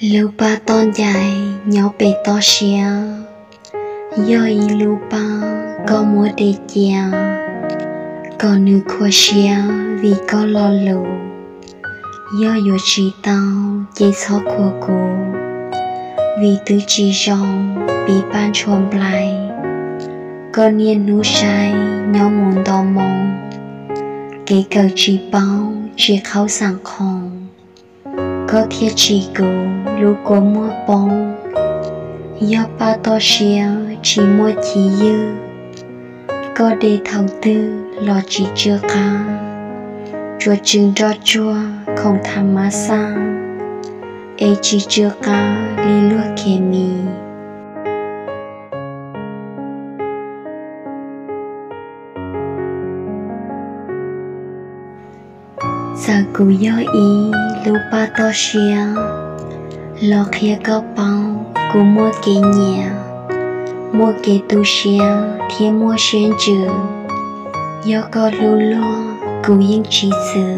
Lưu ba ton dài nhỏ bề to xia, do ý lưu ba có mua để chia, có nữ khoa xia vì có lo lù, do yếu chỉ tao dây khó khua cô, vì tứ chỉ rong bị ban chuồn lại, có niên nụ sai nhỏ muốn đo mong, kể cầu chỉ bao chỉ khâu sang không. Có thiết chỉ cụ lưu của mua bóng, do ba to xia chỉ mua chỉ dư, có để thầu tư lo chỉ chưa cá, chua chừng cho chua không tham má sang, chỉ chưa cá li lúa kề mì. Giờ cụ do ý lưu ba to xia, lo khía có bao cụ mua kế nhà, mua kế tu xia thiên mua xuyên trừ, do có lưu lo cụ yên chỉ sự.